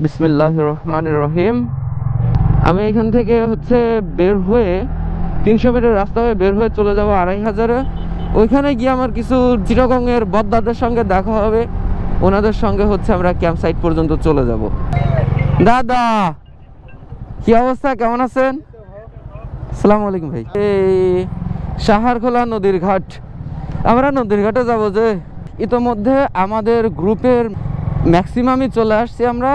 বিসমিল্লাহির রহমানির রহিম। আমি এখান থেকে বের হয়ে 300 মিটার রাস্তা হয়ে বের হয়ে চলে যাবো 2500-এ। ওইখানে গিয়ে আমার কিছু চিটাগংয়ের বদ্দাদের সঙ্গে দেখা হবে। ওনাদের সঙ্গে আমরা ক্যাম্প সাইট পর্যন্ত চলে যাব। দাদা কি অবস্থা, কেমন আছেন? আসসালামু আলাইকুম ভাই। এই সাহারখোলা নদীর ঘাট, আমরা নদীর ঘাটে যাবো যে ইতোমধ্যে আমাদের গ্রুপের ম্যাক্সিমামই চলে আসছি। আমরা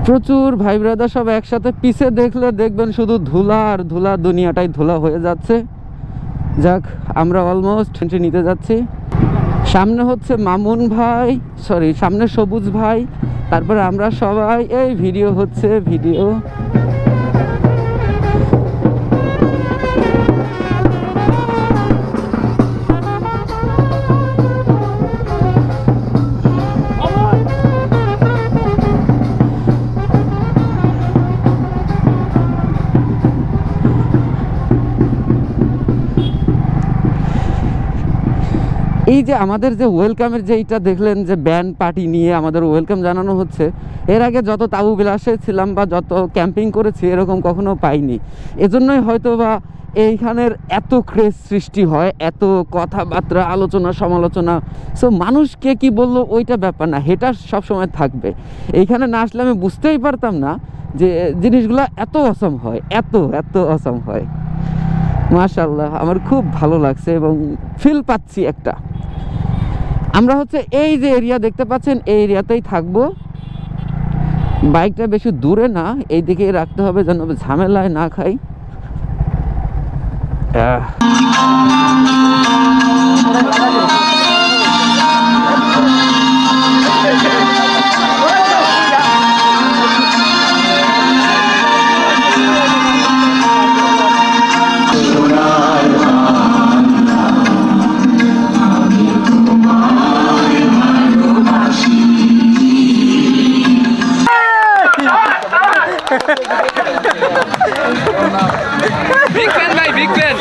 প্রচুর ভাই ব্রাদার সব একসাথে। পিছে দেখলে দেখবেন শুধু ধুলা আর ধুলা, দুনিয়াটাই ধুলা হয়ে যাচ্ছে। যাক, আমরা অলমোস্ট এন্ট্রি নিতে যাচ্ছি। সামনে মামুন ভাই, সামনে সবুজ ভাই, তারপরে আমরা সবাই। এই ভিডিও ভিডিও এই যে আমাদের যে ওয়েলকামের যে এইটা দেখলেন, যে ব্যান্ড পার্টি নিয়ে আমাদের ওয়েলকাম জানানো হচ্ছে। এর আগে যত তাবু বিলাসে ছিলাম বা যত ক্যাম্পিং করেছি এরকম কখনো পাইনি। এজন্যই হয়তো বা এইখানের এত ক্রেজ সৃষ্টি হয়, এত কথাবার্তা, আলোচনা সমালোচনা। সো মানুষকে কি বললো ওইটা ব্যাপার না, এটা সবসময় থাকবে। এইখানে না আসলে আমি বুঝতেই পারতাম না যে জিনিসগুলো এত অসম হয়, এত অসম হয়। মাশাআল্লাহ, আমার খুব ভালো লাগছে এবং ফিল পাচ্ছি একটা। আমরা এই যে এরিয়া দেখতে পাচ্ছেন, এই এরিয়াতেই থাকবো। বাইকটা বেশি দূরে না, এই দিকেই রাখতে হবে যেন ঝামেলায় না খাই। Big fan ভাই, big fan.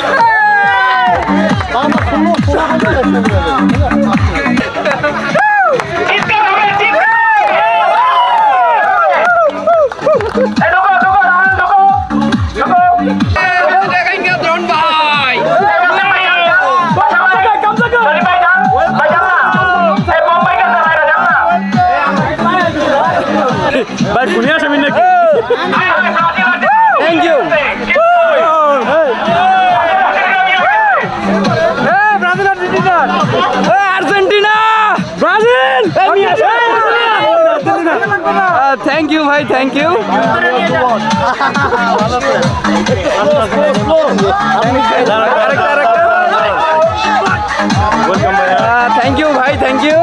ভাই দুনিয়া সামিন নাকি? Thank you. Argentina! Brazil! Thank you, bhai. Thank you. Thank you, bhai. Thank you.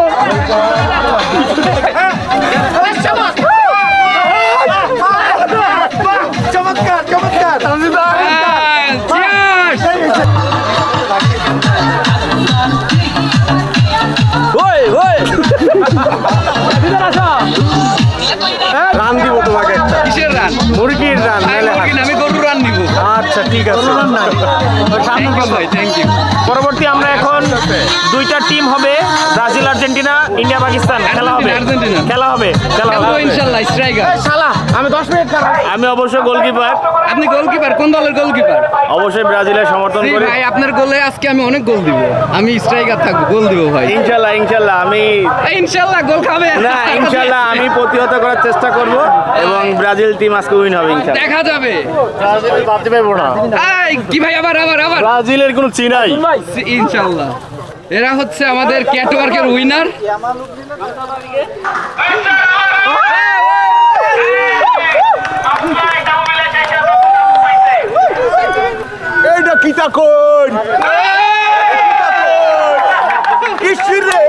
Run দিব তোমাকে একটা। কিসের রান? মুরগির রান। আমি গরুর রান দিব। আচ্ছা ঠিক আছে। Thank you. পরবর্তী আমরা এখন দুইটা টিম হবে, ব্রাজিল আর্জেন্টিনা, ইন্ডিয়া পাকিস্তান খেলা হবে। ইনশাআল্লাহ স্ট্রাইকার। আমি 10 মিনিট আমি অবশ্যই গোলকিপার। আপনি গোলকিপার? কোন দলের গোলকিপার? অবশ্যই ব্রাজিলের সমর্থন করি ভাই। আপনার গোলে আজকে আমি অনেক গোল দিব। আমি স্ট্রাইকার থাকবো, গোল দিব ভাই। ইনশাআল্লাহ আমি ইনশাআল্লাহ গোল খাবে না, ইনশাআল্লাহ আমি প্রতিহত করার চেষ্টা করব এবং ব্রাজিল টিম আজকে উইন হবে ইনশাআল্লাহ। দেখা যাবে। ব্রাজিল বাদ দিবে না। এই কি ভাই, আবার ব্রাজিলের কোনো চিনাই। ইনশাআল্লাহ এরা আমাদের ক্যাটওয়ার্কের উইনার। এইটা কিটা কোন ইসরে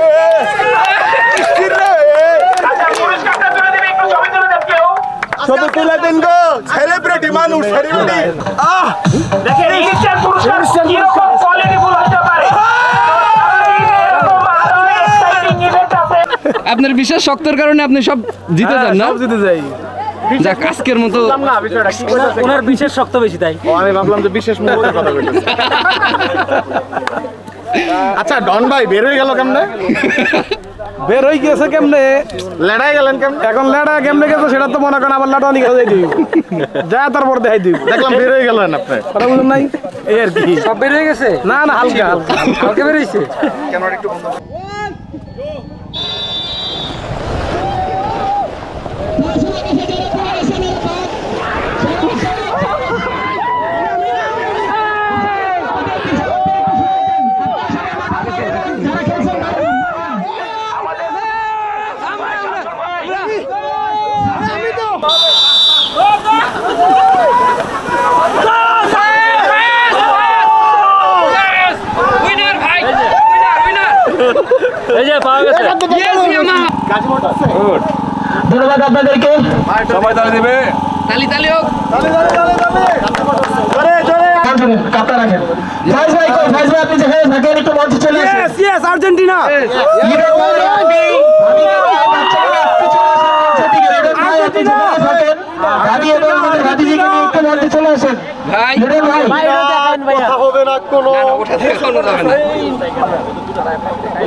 ছবি তুলে দেন গো, সেলিব্রিটি মানুষ, সেলিব্রিটি। দেখেন এই পুরস্কার কি রকম কোয়ালিটিফুল হতে পারে। আপনার বিশেষ শক্তের কারণে আপনি সব জিতে যান না? সব জিতে যাই। যাক, আজকের মতো ওনার বিশেষ শক্ত বেশি, তাই আমি ভাবলাম যে বিশেষ মুহূর্তের কথা বলছি। আচ্ছা ডন ভাই বের হয়ে গেল কেমনে? বের হয়ে গেছে কেমনে? লড়াই গেলেন কেমনে? এখন লেডা কেমনে গেছে সেটা তো মনে করেন আবার লেডা নিয়ে যাই দিই যা তারপর দেখাই দিই। দেখলাম বের হয়ে গেলেন আপনি। কথা বুঝুন নাই এই আর কি। সব বের হয়ে গেছে? না না হালকা হালকা কালকে বের হয়েছে। ক্যামেরা একটু বন্ধ। ধন্যবাদ আপনাদেরকে। সবাই তালি দিবে। তালি তালি হোক। কাপড় রাখেন। ফাইজ ভাই কই? ফাইজ ভাই আপনি যেখানে থাকেন একটু মঞ্চে চলে আসুন। Yes yes Argentina. ভাই কথা হবে না কোনো। ওঠা থেকে কোনো যাবে না।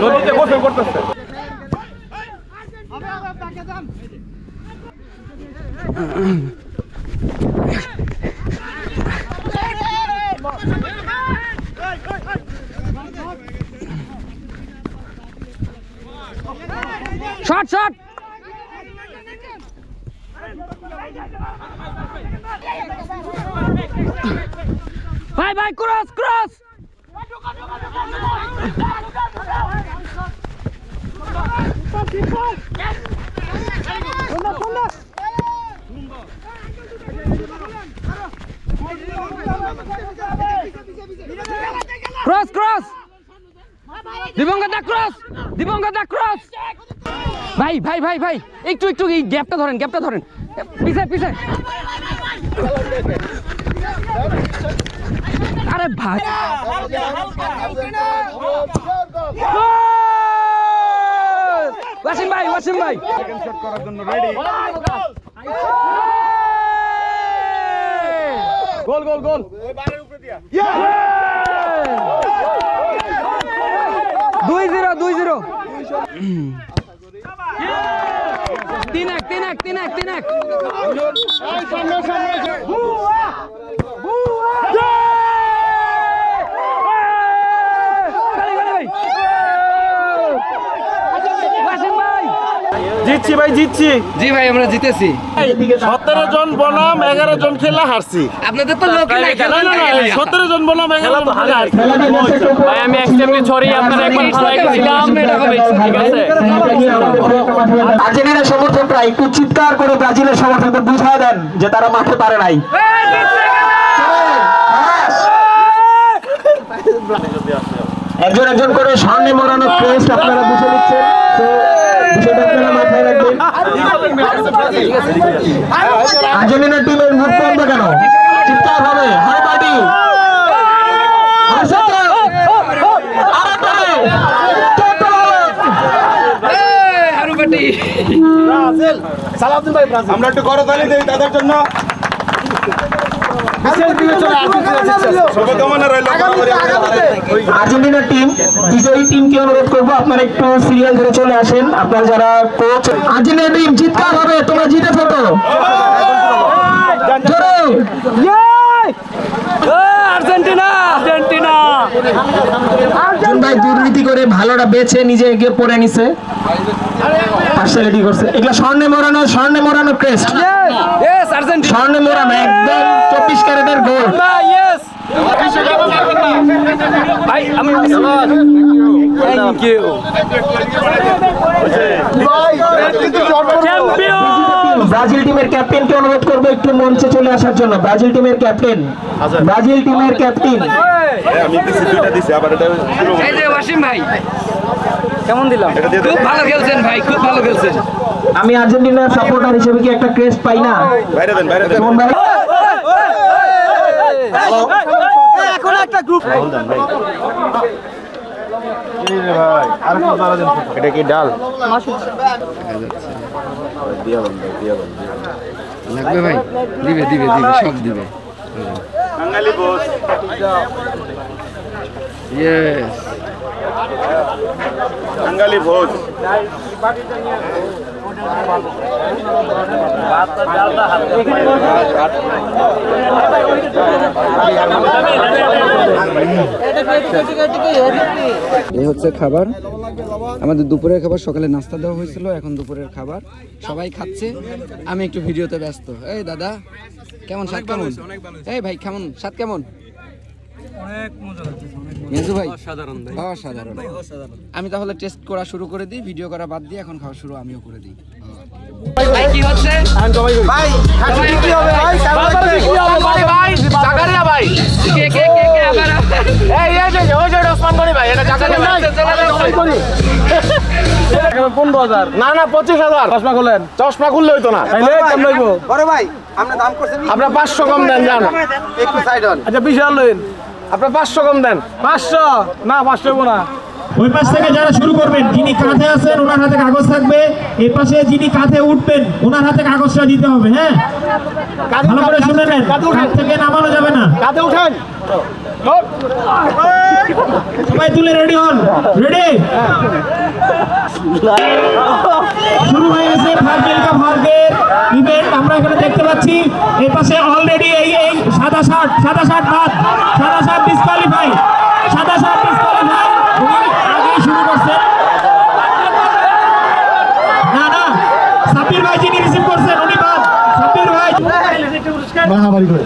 নদীতে গোসল করতেছে। Shot shot. ভাই ভাই ক্রস ক্রস। Cross cross. দিবঙ্গত ক্রস। দিবঙ্গত ক্রস। ভাই ভাই ভাই ভাই একটু একটু এই গ্যাপটা ধরেন, গ্যাপটা ধরেন। পিছে পিছে। আরে ভাই ওয়াসিম ভাই, ওয়াসিম ভাই শট করার জন্য রেডি। গোল গোল গোল। ওই বারের উপরে দিয়া। 2-0 2-0। 3-1 3-1 3-1 3-1। সামনে সামনে। ওয়াসিম ভাই জিতছি ভাই জিতছি। জি ভাই আমরা জিতেছি। 17 জন বনাম 11 জন খেলা হারছি। আপনাদের তো লোক নাই খেলা না। 17 জন বনাম 11 জন খেলা হারছি। ভাই আমি এক্সট্রিমলি সরি আপনারা একবার ছিলাম এটা হবে ঠিক আছে। আর্জেন্টিনার সমর্থকরা একটু চিৎকার করে ব্রাজিলের সমর্থকদের বুঝিয়ে দেন যে তারা মাঠে পারে নাই। একজন একজন করে সামনে মরানো ক্রেস্ট আপনারা বুঝে নিচ্ছেন, তো বিষয়টা আপনারা মাথায় রাখবেন। আর্জেন্টিনা টিমের মুখ বন্ধ কেন? চিৎকার হবে হাই পার্টি। আমরা একটু করতালি দেই তাদের জন্য। শুভকামনা রইল। আর্জেন্টিনা টিম বিজয়ী টিমকে অনুরোধ করবো আপনারা একটু সিরিয়াল ধরে চলে আসেন। আপনারা যারা কোচ, আর্জেন্টিনা টিম চিৎকার হবে, তোমরা জিতেছো তো? জোরে। Argentina Argentina. অর্জুন ভাই দুর্নীতি করে ভালোটা বেছে নিজে এগিয়ে পড়ে নিছে, পার্সিয়ালিটি করছে। এগুলা স্বর্ণে মোড়ানো ক্রেস্ট, ইয়েস আর্জেন্টিনা। স্বর্ণে মোড়ানো একদম 24 ক্যারেটের গোল। ইয়েস ভাই আমি থ্যাংক ইউ। চ্যাম্পিয়ন। ব্রাজিল টিমের ক্যাপ্টেনকে অনুরোধ করবো একটু মঞ্চে চলে আসার জন্য। ব্রাজিল টিমের ক্যাপ্টেন, ব্রাজিল টিমের ক্যাপ্টেন। আমি দিছি দুইটা দিছি আবার এটা এই যে ওয়াসিম ভাই কেমন দিলাম? খুব ভালো খেলছেন ভাই, খুব ভালো খেলছেন। আমি আর্জেন্টিনার সাপোর্টার হিসেবে কি একটা ক্রেস্ট পাই না? বাইরে দেন বাইরে দেন। কেমন ভাই? এখন একটা গ্রুপ এটা কি ডাল? লাগবে ভাই? দিবে দিবে দিবে সব দিবে। বাঙালি বস। ইয়েস বাঙালি ভোজ এই হচ্ছে খাবার, আমাদের দুপুরের খাবার। সকালে নাস্তা দেওয়া হয়েছিল, এখন দুপুরের খাবার সবাই খাচ্ছে, আমি একটু ভিডিওতে ব্যস্ত। এই দাদা কেমন স্বাদ, কেমন? এই ভাই কেমন স্বাদ, কেমন? মেজু ভাই অসাধারণ, অসাধারণ। আমি তাহলে টেস্ট করা শুরু করে দিই, ভিডিও করা বাদ দিয়ে এখন খাওয়া শুরু আমিও করে দিই। ভাই কি হচ্ছে? ভাই কি হবে? ভাই ভাই জাকারিয়া ভাই কে কে কে কে আবার এই যে ওই যে ওসমান গনি ভাই, এটা জাকারিয়া ভাই। এখানে 15,000 না না 25,000 চশমা খুলেন, চশমা খুললে হইতো না। তাইলে কেমন লইবো? বড় ভাই আপনি দাম করছেন আপনার 500 কম দেন, জান একটু সাইড হন। আচ্ছা 20,000 লইন। আপনার 500 কম দেন। 500 না 500 হইবো না। ওই পাশ থেকে যারা শুরু করবেন, যিনি কাঁধে আছেন ওনার হাতে কাগজ থাকবে, এই পাশে যিনি কাঁধে উঠবেন ওনার হাতে কাগজটা দিতে হবে। হ্যাঁ, ভালো করে শুনে নেন, কাঁধ থেকে নামানো যাবে না। কাঁধে উঠেন, সবাই তুলে রেডি হন। রেডি, শুরু হয়ে গেছে ফার্গেল কাপ ভার্গের ইভেন্ট। আমরা এখানে দেখতে পাচ্ছি এই পাশে অলরেডি এই সাদা শার্ট বাদ, সাদা শার্ট ডিসকোয়ালিফাই, সাদা শার্ট ডিসকোয়ালিফাই। উনি আগেই শুরু করছেন। না না, সাব্বির ভাই যিনি রিসিভ করছেন উনি বাদ। সাব্বির ভাই বাহাবারি করে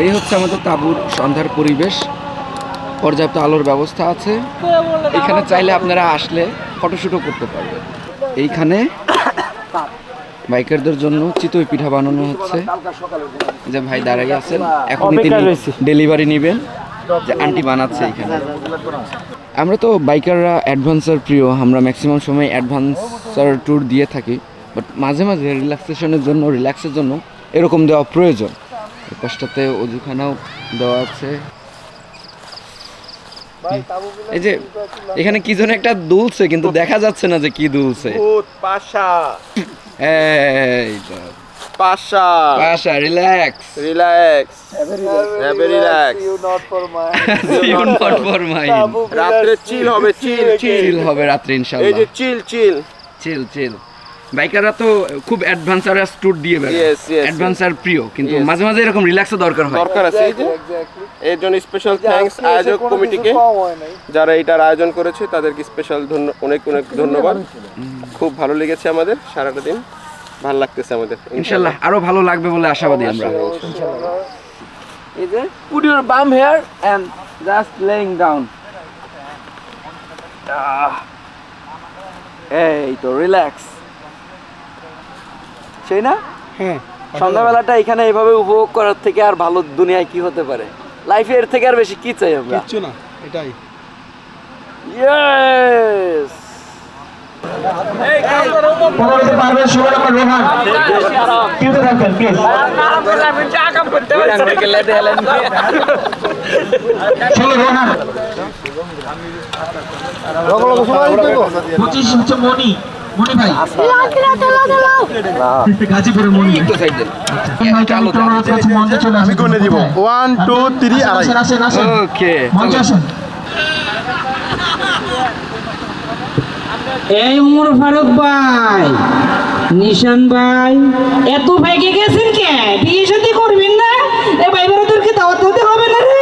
এই হচ্ছে আমাদের তাঁবুর সন্ধ্যার পরিবেশ, পর্যাপ্ত আলোর ব্যবস্থা আছে। এখানে চাইলে আপনারা আসলে ফটোশুটও করতে পারবেন। এইখানে বাইকারদের জন্য চিতই পিঠা বানানো হচ্ছে, যে ভাই দাঁড়িয়ে আছেন, এখন তিনি ডেলিভারি নেবেন, যে আন্টি বানাচ্ছে এইখানে। আমরা তো বাইকাররা অ্যাডভেঞ্চার প্রিয়, আমরা ম্যাক্সিমাম সময় অ্যাডভেঞ্চার ট্যুর দিয়ে থাকি, বাট মাঝে মাঝে রিল্যাক্সের জন্য এরকম দেওয়া প্রয়োজন। পাশটাতে অজুখানাও দেওয়া আছে। এই যে এখানে কি যেন একটা দুলছে, কিন্তু দেখা যাচ্ছে না যে কি দুলছে। পাশা এই তো Pasha Pasha, relax relax heavy relax you not for my. রাতে চিল হবে, চিল হবে রাত্রে ইনশাআল্লাহ। এই যে চিল চিল বাইকাররা তো খুব অ্যাডভেঞ্চারাস ট্যুর দিয়ে বেড়ায়, অ্যাডভেঞ্চার প্রিয়, কিন্তু মাঝে মাঝে এরকম রিল্যাক্সও দরকার আছে। এই যে এর জন্য স্পেশাল থ্যাঙ্কস আয়োজক কমিটিকে, যারা এটার আয়োজন করেছে তাদেরকে স্পেশাল অনেক ধন্যবাদ। খুব ভালো লেগেছে আমাদের, সারাটা দিন ভালো লাগতেছে আমাদের। ইনশাআল্লাহ আরো ভালো লাগবে বলে আশাবাদী আমরা। এই যে put your bum here and just laying down. এই তো রিল্যাক্স, সেই না? হ্যাঁ, সন্ধ্যাবেলাটা এখানে এইভাবে উপভোগ করার থেকে আর ভালো দুনিয়ায় কি হতে পারে? লাইফে এর থেকে আর বেশি কি চাই আমরা? কিচ্ছু না, এটাই। ইয়েস, পরবর্তী পারবে 16 নম্বর রোহান। কিন্তু থাকবেন প্লিজ। চলো রোহান। 25 হচ্ছে মনি ভাই, গাজীপুরের মনি। একটু সাইড দেন। আমি কোনে দিব 1 2 3 আসেন। ওকে, মঞ্চে আসেন। এই উমর ফারুক ভাই, নিশান ভাই, এত ভাইকে গেছেন কে? বিয়ে শাদী করবেন না? এ ভাই বোনদেরকে দাওয়াত দিতে হবে না রে?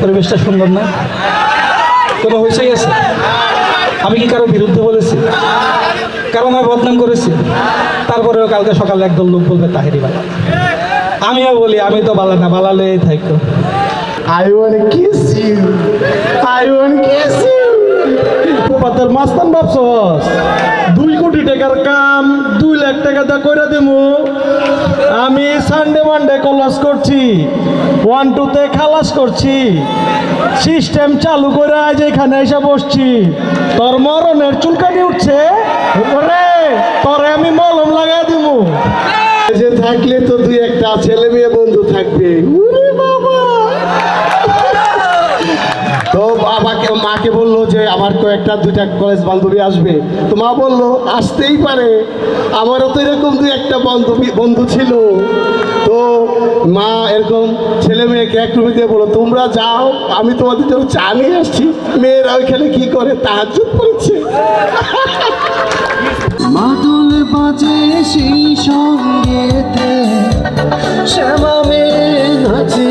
পরিবেশটা সুন্দর না? কোনো হয়েছে গেছে? আমি কি কারো বিরুদ্ধে বলেছি? কারণ আমি বদনাম করেছি? তারপরেও কালকে সকালে একদল লোক বলবে তাহেরি ভাই। আমিও বলি আমি তো বালা না, বালা লয়েই থাকতো। I wanna kiss you. I wanna kiss you. তোর মাস্তান ভাবছস 2 কোটি টাকার কাম 2 লাখ টাকা দা কইরা দেমু। আমি সানডে মানডে কলাস করছি, 1 2 তে খালাস করছি, সিস্টেম চালু করে আজ এখানে এসে বসছি। তোর মরণের চুলকানি উঠছে, ওরে তোরে আমি মলম লাগাই দিমু। যে থাকলে তো দুই একটা ছেলে মেয়ে বন্ধু থাকবে। ওরে বাবা! তো মাকে বললো যে আমার কয়েকটা দুইটা কলেজ বান্ধবী আসবে, তো মা বললো আসতেই পারে, আমারও তো এরকম দুই একটা বন্ধু ছিল। তো মা এরকম ছেলে মেয়েকে এক রুমে দিয়ে বলো তোমরা যাও, আমি তোমাদের জন্য চা নিয়ে আসছি। মেয়েরা ওইখানে কি করে তাহাজ্জুদ পড়ছে। মাদুল বাজে সেই সঙ্গেতে শ্যামা মেয়ে নাচে।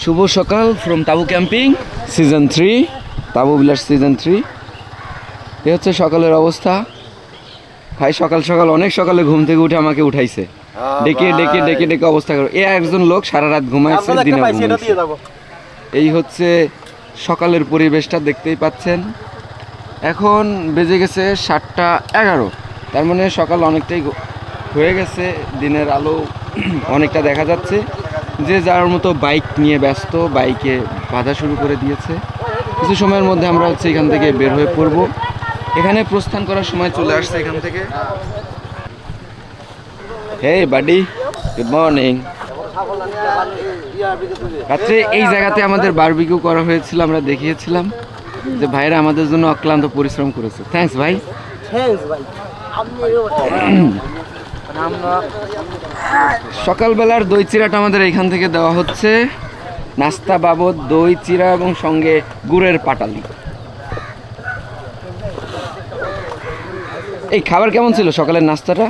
শুভ সকাল ফ্রম তাবু ক্যাম্পিং সিজন 3, তাবু বিলাস সিজন 3। এ হচ্ছে সকালের অবস্থা। ভাই সকাল সকাল অনেক সকালে ঘুম থেকে উঠে আমাকে উঠাইছে, ডেকে ডেকে ডেকে ডেকে অবস্থা করে। এ একজন লোক সারা রাত ঘুমাইছে, দিনে ঘুমাইছে। এই হচ্ছে সকালের পরিবেশটা, দেখতেই পাচ্ছেন। এখন বেজে গেছে 7:11, তার মানে সকাল অনেকটাই হয়ে গেছে, দিনের আলো অনেকটা দেখা যাচ্ছে। যে যার মতো বাইক নিয়ে ব্যস্ত, বাইকে বাধা শুরু করে দিয়েছে। কিছু সময়ের মধ্যে আমরা হচ্ছে এখান থেকে বের হয়ে পড়ব। এখানে প্রস্থান করার সময় চলে আসছে এখান থেকে। হেই বাডি, গুড মর্নিং। রাত্রে এই জায়গাতে আমাদের বারবিকিউ করা হয়েছিল, আমরা দেখিয়েছিলাম যে ভাইরা আমাদের জন্য অক্লান্ত পরিশ্রম করেছে। থ্যাঙ্কস ভাই। সকালবেলার দই চিরাটা আমাদের এখান থেকে দেওয়া হচ্ছে, নাস্তা বাবদ দই চিরা এবং সঙ্গে গুড়ের পাটালি। এই খাবার কেমন ছিল সকালের নাস্তাটা?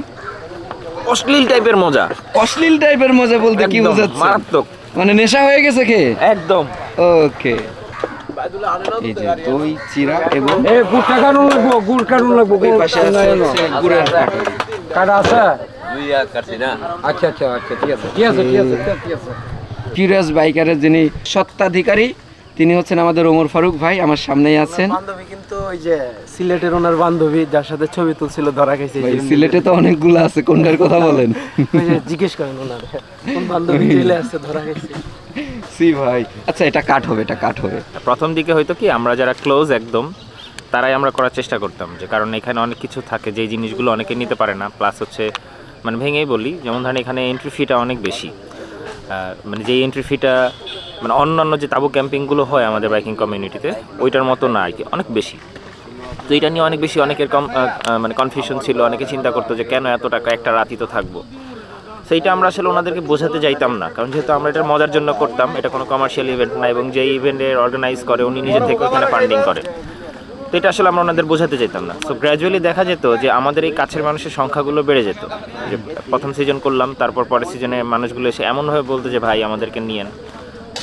অশ্লীল টাইপের মজা। অশ্লীল টাইপের মজা বলতে কি বোঝাচ্ছে? মারাত্মক, মানে নেশা হয়ে গেছে খেয়ে একদম। ওকে, এই যে দই চিরা এবং গুড় কাটানো লাগবো, গুড় কাটানো লাগবো। ওই পাশে আছে হচ্ছে গুড়ের পাটালি। কাটা আছে? কাটছি না। আচ্ছা আচ্ছা আচ্ছা, ঠিক আছে ঠিক আছে ঠিক আছে ঠিক আছে। কিউরিয়াস বাইকারের যিনি সত্ত্বাধিকারী তিনি হচ্ছেন আমাদের ওমর ফারুক ভাই, আমার সামনেই আছেন। বান্ধবী কিন্তু ওই যে সিলেটের ওনার বান্ধবী যার সাথে ছবি তুলছিল ধরা গেছে। ভাই সিলেটে তো অনেকগুলো আছে, কোনটার কথা বলেন? জিজ্ঞেস করেন ওনার কোন বান্ধবী জেলে আছে ধরা গেছে। সি ভাই, আচ্ছা এটা কাট হবে, এটা কাট হবে। প্রথম দিকে হয়তো কি আমরা যারা ক্লোজ একদম তারাই আমরা করার চেষ্টা করতাম, যে কারণ এখানে অনেক কিছু থাকে যেই জিনিসগুলো অনেকে নিতে পারে না। প্লাস হচ্ছে মানে ভেঙেই বলি, যেমন ধরেন এখানে এন্ট্রি ফিটা অনেক বেশি, মানে যেই এন্ট্রি ফিটা মানে অন্যান্য যে তাবু ক্যাম্পিংগুলো হয় আমাদের বাইকিং কমিউনিটিতে ওইটার মতো না আর কি, অনেক বেশি। তো এটা নিয়ে অনেক বেশি অনেকের মানে কনফিউশন ছিল, অনেকে চিন্তা করতো যে কেন এত টাকা, একটা রাতই তো থাকবো। সেইটা আমরা আসলে ওনাদেরকে বোঝাতে যাইতাম না, কারণ যেহেতু আমরা এটা মজার জন্য করতাম, এটা কোনো কমার্শিয়াল ইভেন্ট না, এবং যেই ইভেন্টের অর্গানাইজ করে উনি নিজে থেকে ওখানে ফান্ডিং করে। তো এটা আসলে আমরা ওনাদের বোঝাতে চাইতাম না। সো গ্র্যাজুয়ালি দেখা যেত যে আমাদের এই কাছের মানুষের সংখ্যাগুলো বেড়ে যেত। যে প্রথম সিজন করলাম, তারপর পরের সিজনে মানুষগুলো এসে এমনভাবে বলতো যে ভাই আমাদেরকে নিয়েন।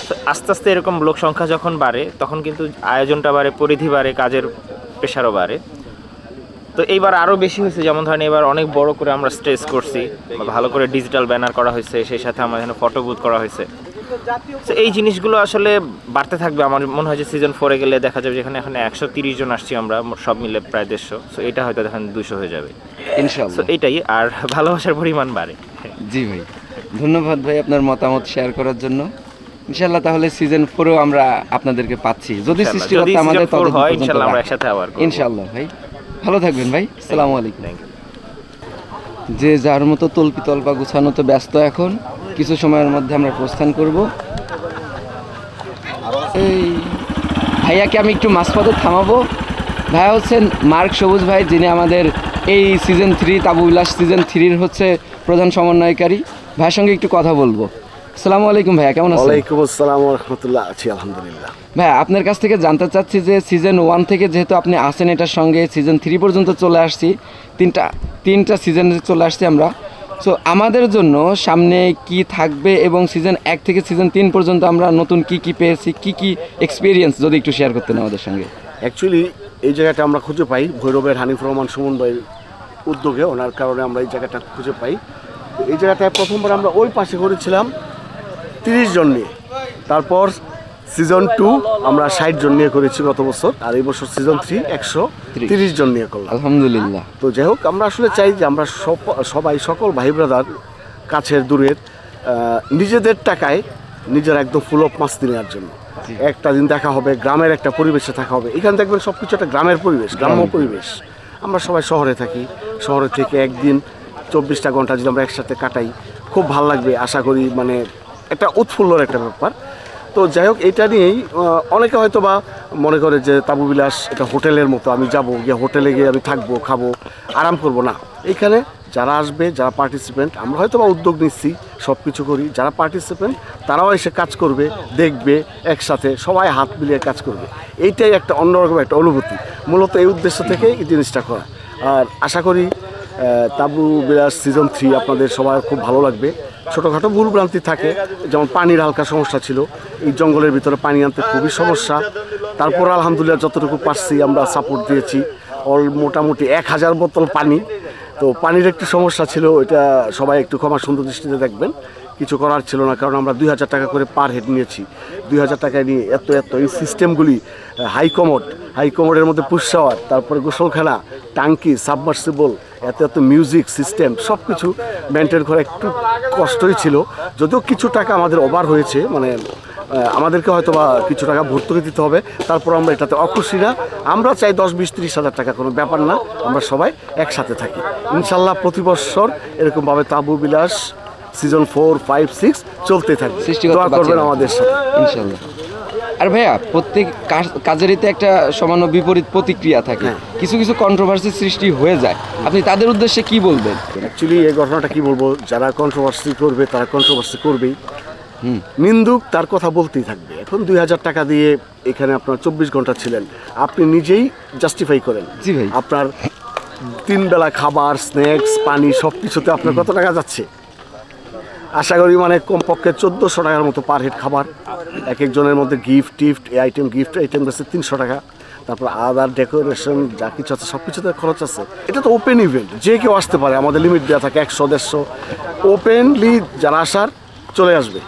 তো আস্তে আস্তে এরকম লোক সংখ্যা যখন বাড়ে তখন কিন্তু আয়োজনটা বাড়ে, পরিধি বাড়ে, কাজের প্রেশারও বাড়ে। তো এইবার আরও বেশি হয়েছে, যেমন ধরেন এবার অনেক বড় করে আমরা স্ট্রেস করছি, ভালো করে ডিজিটাল ব্যানার করা হয়েছে, সেই সাথে আমার এখানে ফটো বুথ করা হয়েছে। তো এই জিনিসগুলো আসলে বাড়তে থাকবে। আমার মনে হয় যে সিজন 4-এ গেলে দেখা যাবে যেখানে এখানে 130 জন আসছি আমরা, সব মিলে প্রায় 150। সো এটা হয়তো দেখেন 200 হয়ে যাবে ইনশাআল্লাহ। সো এটাই, আর ভালোবাসার পরিমাণ বাড়ে। জি ভাই, ধন্যবাদ ভাই আপনার মতামত শেয়ার করার জন্য। ইনশাআল্লাহ তাহলে সিজন 4-এও আমরা আপনাদেরকে পাচ্ছি, যদি সৃষ্টিকর্তা আমাদের ততদিন হয় পর্যন্ত ইনশাআল্লাহ আমরা একসাথে আবার করব ইনশাআল্লাহ। ভাই ভালো থাকবেন ভাই, আসসালামু আলাইকুম। যে যার মতো তল্পা গুছানোতে ব্যস্ত, এখন কিছু সময়ের মধ্যে আমরা প্রস্থান করব। এই ভাইয়াকে আমি একটু মাঝপথে থামাবো। ভাইয়া হচ্ছেন মার্ক সবুজ ভাই, যিনি আমাদের এই সিজন 3 তাবু বিলাস সিজন 3-র হচ্ছে প্রধান সমন্বয়কারী। ভাইয়ের সঙ্গে একটু কথা বলবো। আসসালামু আলাইকুম ভাইয়া, কেমন আছেন? ওয়ালাইকুম আসসালাম ওয়া রাহমাতুল্লাহ, আছি আলহামদুলিল্লাহ। ভাইয়া আপনার কাছ থেকে জানতে চাচ্ছি যে সিজন 1 থেকে যেহেতু আপনি আছেন এটার সঙ্গে, সিজন 3 পর্যন্ত চলে আসছি, তিনটা সিজনে চলে আসছি আমরা। সো আমাদের জন্য সামনে কি থাকবে এবং সিজন 1 থেকে সিজন 3 পর্যন্ত আমরা নতুন কি পেয়েছি, কি এক্সপিরিয়েন্স যদি একটু শেয়ার করতেন আমাদের সঙ্গে। অ্যাকচুয়ালি এই জায়গাটা আমরা খুঁজে পাই ভৈরবের হানিফ রহমান সুমন ভাইয়ের উদ্যোগে, ওনার কারণে আমরা এই জায়গাটা খুঁজে পাই। এই জায়গাটায় প্রথমবার আমরা ওই পাশে করেছিলাম 30 জন নিয়ে, তারপর সিজন 2 আমরা 60 জন নিয়ে করেছি গত বছর, আর এই বছর সিজন 3 130 জন নিয়ে করলাম আলহামদুলিল্লাহ। তো যাই হোক, আমরা আসলে চাই যে আমরা সবাই সকল ভাই ব্রাদার কাছের দূরের নিজেদের টাকায় নিজের একদম ফুল অফ মাস্তি নেওয়ার জন্য একটা দিন দেখা হবে, গ্রামের একটা পরিবেশে থাকা হবে। এখানে দেখবেন সব কিছু একটা গ্রামের পরিবেশ, গ্রাম্য পরিবেশ। আমরা সবাই শহরে থাকি, শহরে থেকে একদিন 24টা ঘন্টা যদি আমরা একসাথে কাটাই খুব ভালো লাগবে আশা করি, মানে একটা উৎফুল্লর একটা ব্যাপার। তো যাই হোক, এটা নিয়েই অনেকে হয়তো বা মনে করে যে তাবু বিলাস এটা হোটেলের মতো, আমি যাব গিয়ে হোটেলে গিয়ে আমি থাকবো, খাবো, আরাম করব না। এইখানে যারা আসবে, যারা পার্টিসিপেন্ট, আমরা হয়তো বা উদ্যোগ নিচ্ছি, সব কিছু করি, যারা পার্টিসিপেন্ট তারাও এসে কাজ করবে, দেখবে, একসাথে সবাই হাত মিলিয়ে কাজ করবে। এইটাই একটা অন্যরকম একটা অনুভূতি, মূলত এই উদ্দেশ্য থেকেই এই জিনিসটা করা। আর আশা করি তাবু বিলাস সিজন 3 আপনাদের সবার খুব ভালো লাগবে। ছোটোখাটো ভুলভ্রান্তি থাকে, যেমন পানির হালকা সমস্যা ছিল, এই জঙ্গলের ভিতরে পানি আনতে খুবই সমস্যা। তারপর আলহামদুলিল্লাহ যতটুকু পারছি আমরা সাপোর্ট দিয়েছি, মোটামুটি 1000 বোতল পানি। তো পানির একটু সমস্যা ছিল, এটা সবাই একটু ক্ষমা সুন্দর দৃষ্টিতে দেখবেন, কিছু করার ছিল না, কারণ আমরা 2000 টাকা করে পার হেড নিয়েছি। 2000 টাকায় নিয়ে এত এই সিস্টেমগুলি, হাইকমোডের মধ্যে পুশ শাওয়ার, তারপরে গোসলখানা, টাঙ্কি, সাবমার্সিবল, এত মিউজিক সিস্টেম সব কিছু মেনটেন করা একটু কষ্টই ছিল। যদিও কিছু টাকা আমাদের ওভার হয়েছে, মানে আমাদেরকে হয়তো বা কিছু টাকা ভর্তুকি দিতে হবে, তারপর আমরা এটাতে অখুশি না। আমরা চাই 10, 20, 30 হাজার টাকা কোনো ব্যাপার না, আমরা সবাই একসাথে থাকি। ইনশাল্লাহ প্রতি বছর এরকমভাবে তাবু বিলাস সিজন 4, 5, 6 চলতে থাকবে। দোয়া করবেন আমাদের সাথে ইনশাল্লাহ। আর ভাইয়া প্রত্যেক কাজেরই তো একটা সামান্য বিপরীত প্রতিক্রিয়া থাকে, কিছু কন্ট্রোভার্সি সৃষ্টি হয়ে যায়, আপনি তাদের উদ্দেশ্যে কি বলবেন? অ্যাকচুয়ালি এই ঘটনাটা কি বলবো, যারা কন্ট্রোভার্সি করবে তারা কন্ট্রোভার্সি করবেই, নিন্দুক তার কথা বলতেই থাকবে। এখন 2000 টাকা দিয়ে এখানে আপনার 24 ঘন্টা ছিলেন, আপনি নিজেই জাস্টিফাই করেন। জি ভাই, আপনার 3 বেলা খাবার, স্ন্যাক্স, পানি সব কিছুতে আপনার কত টাকা যাচ্ছে? আশা করি মানে কমপক্ষে 1400 টাকার মতো পার হেড খাবার, এক একজনের মধ্যে গিফট আইটেম আছে 300 টাকা, তারপর আদার ডেকোরেশন যা কিছু আছে সব কিছুতে খরচ আছে। এটা তো ওপেন ইভেন্ট, যে কেউ আসতে পারে, আমাদের লিমিট দেওয়া থাকে 100-150, ওপেনলি যারা আসার চলে আসবে।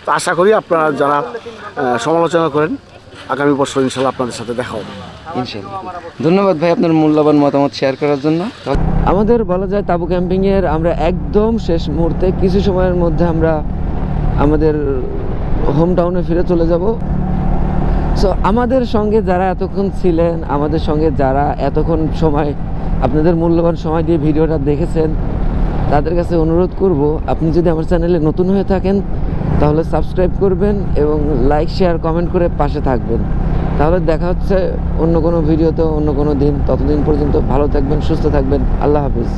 তো আশা করি আপনারা যারা সমালোচনা করেন, আগামী বছর ইনশাল্লাহ আপনাদের সাথে দেখা হবে ইনশাল্লাহ। ধন্যবাদ ভাই আপনার মূল্যবান মতামত শেয়ার করার জন্য। আমাদের বলা যায় তাবু ক্যাম্পিংয়ের আমরা একদম শেষ মুহূর্তে, কিছু সময়ের মধ্যে আমরা আমাদের হোম টাউনে ফিরে চলে যাব। সো আমাদের সঙ্গে যারা এতক্ষণ ছিলেন, আমাদের সঙ্গে যারা এতক্ষণ সময় আপনাদের মূল্যবান সময় দিয়ে ভিডিওটা দেখেছেন, তাদের কাছে অনুরোধ করব, আপনি যদি আমার চ্যানেলে নতুন হয়ে থাকেন তাহলে সাবস্ক্রাইব করবেন এবং লাইক, শেয়ার, কমেন্ট করে পাশে থাকবেন। তাহলে দেখা হচ্ছে অন্য কোনো ভিডিওতে, অন্য কোনো দিন। ততদিন পর্যন্ত ভালো থাকবেন, সুস্থ থাকবেন। আল্লাহ হাফিজ।